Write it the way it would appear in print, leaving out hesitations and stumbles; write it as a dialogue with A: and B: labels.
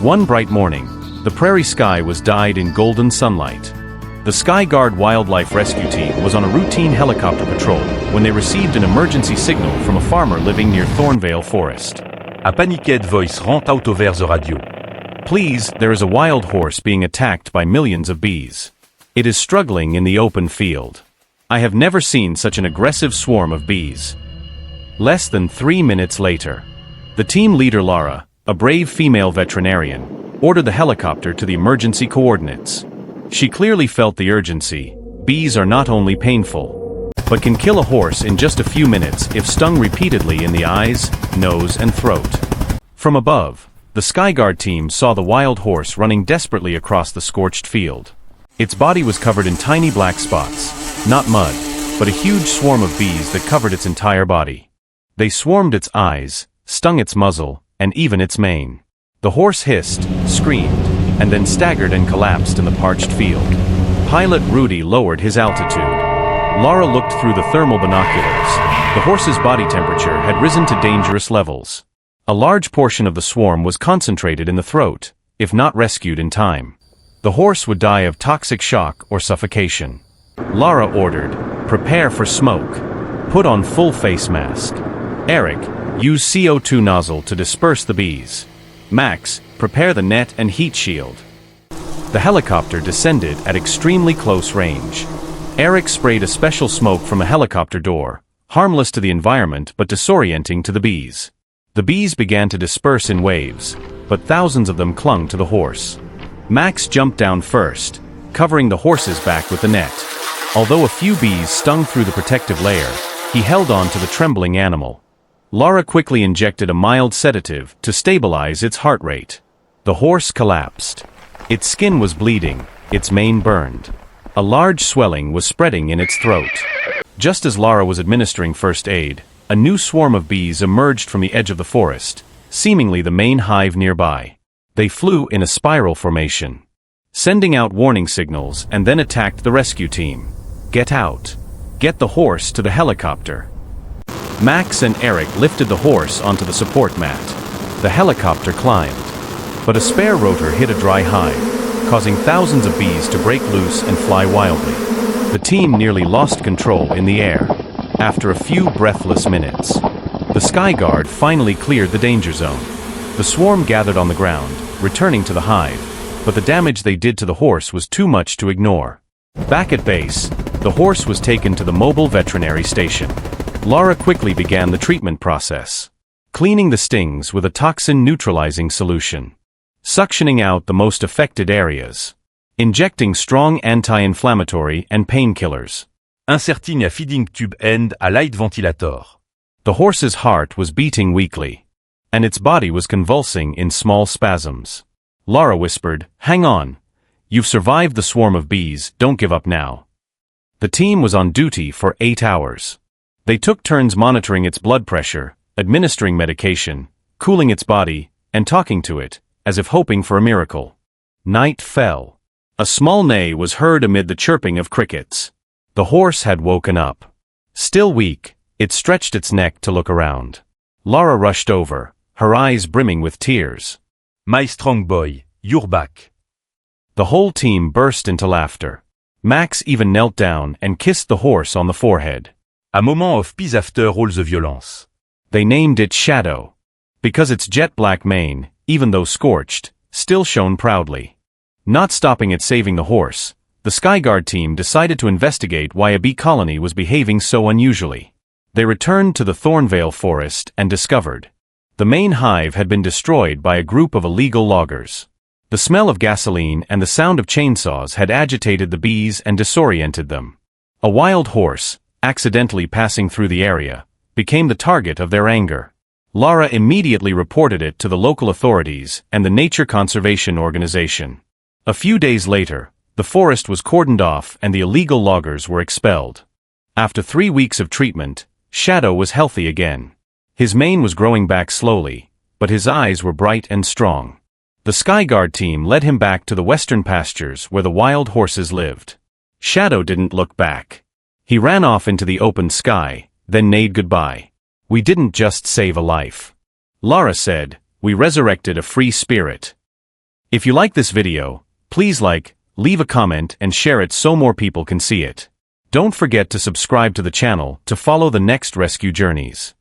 A: One bright morning, the prairie sky was dyed in golden sunlight. The Sky Guard Wildlife Rescue Team was on a routine helicopter patrol when they received an emergency signal from a farmer living near Thornvale Forest.
B: A paniqued voice rang out over the radio.
A: Please, there is a wild horse being attacked by millions of bees. It is struggling in the open field. I have never seen such an aggressive swarm of bees. Less than 3 minutes later, the team leader Lara, a brave female veterinarian, ordered the helicopter to the emergency coordinates. She clearly felt the urgency. Bees are not only painful, but can kill a horse in just a few minutes if stung repeatedly in the eyes, nose, and throat. From above, the Skyguard team saw the wild horse running desperately across the scorched field. Its body was covered in tiny black spots, not mud, but a huge swarm of bees that covered its entire body. They swarmed its eyes, stung its muzzle, and even its mane. The horse hissed, screamed, and then staggered and collapsed in the parched field. Pilot Rudy lowered his altitude. Lara looked through the thermal binoculars. The horse's body temperature had risen to dangerous levels. A large portion of the swarm was concentrated in the throat. If not rescued in time, the horse would die of toxic shock or suffocation. Lara ordered, "Prepare for smoke. Put on full face mask. Eric, use CO2 nozzle to disperse the bees. Max, prepare the net and heat shield." The helicopter descended at extremely close range. Eric sprayed a special smoke from a helicopter door, harmless to the environment but disorienting to the bees. The bees began to disperse in waves, but thousands of them clung to the horse. Max jumped down first, covering the horse's back with the net. Although a few bees stung through the protective layer, he held on to the trembling animal. Lara quickly injected a mild sedative to stabilize its heart rate. The horse collapsed. Its skin was bleeding, its mane burned. A large swelling was spreading in its throat. Just as Lara was administering first aid, a new swarm of bees emerged from the edge of the forest, seemingly the main hive nearby. They flew in a spiral formation, sending out warning signals, and then attacked the rescue team. "Get out. Get the horse to the helicopter." Max and Eric lifted the horse onto the support mat. The helicopter climbed, but a spare rotor hit a dry hive, causing thousands of bees to break loose and fly wildly. The team nearly lost control in the air. After a few breathless minutes, the Skyguard finally cleared the danger zone. The swarm gathered on the ground, returning to the hive, but the damage they did to the horse was too much to ignore. Back at base, the horse was taken to the mobile veterinary station. Lara quickly began the treatment process, cleaning the stings with a toxin-neutralizing solution, suctioning out the most affected areas, injecting strong anti-inflammatory and painkillers,
B: Inserting a feeding tube end à light ventilator.
A: The horse's heart was beating weakly, and its body was convulsing in small spasms. Lara whispered, "Hang on. You've survived the swarm of bees, don't give up now." The team was on duty for 8 hours. They took turns monitoring its blood pressure, administering medication, cooling its body, and talking to it, as if hoping for a miracle. Night fell. A small neigh was heard amid the chirping of crickets. The horse had woken up. Still weak, it stretched its neck to look around. Lara rushed over, her eyes brimming with tears.
B: "My strong boy, you're back."
A: The whole team burst into laughter. Max even knelt down and kissed the horse on the forehead.
B: A moment of peace after all the violence.
A: They named it Shadow, because its jet-black mane, even though scorched, still shone proudly. Not stopping at saving the horse, the Skyguard team decided to investigate why a bee colony was behaving so unusually. They returned to the Thornvale forest and discovered the main hive had been destroyed by a group of illegal loggers. The smell of gasoline and the sound of chainsaws had agitated the bees and disoriented them. A wild horse, accidentally passing through the area, became the target of their anger. Lara immediately reported it to the local authorities and the Nature Conservation Organization. A few days later, the forest was cordoned off and the illegal loggers were expelled. After 3 weeks of treatment, Shadow was healthy again. His mane was growing back slowly, but his eyes were bright and strong. The Skyguard team led him back to the western pastures where the wild horses lived. Shadow didn't look back. He ran off into the open sky, then neighed goodbye. "We didn't just save a life," Lara said, "we resurrected a free spirit." If you like this video, please like, leave a comment and share it so more people can see it. Don't forget to subscribe to the channel to follow the next rescue journeys.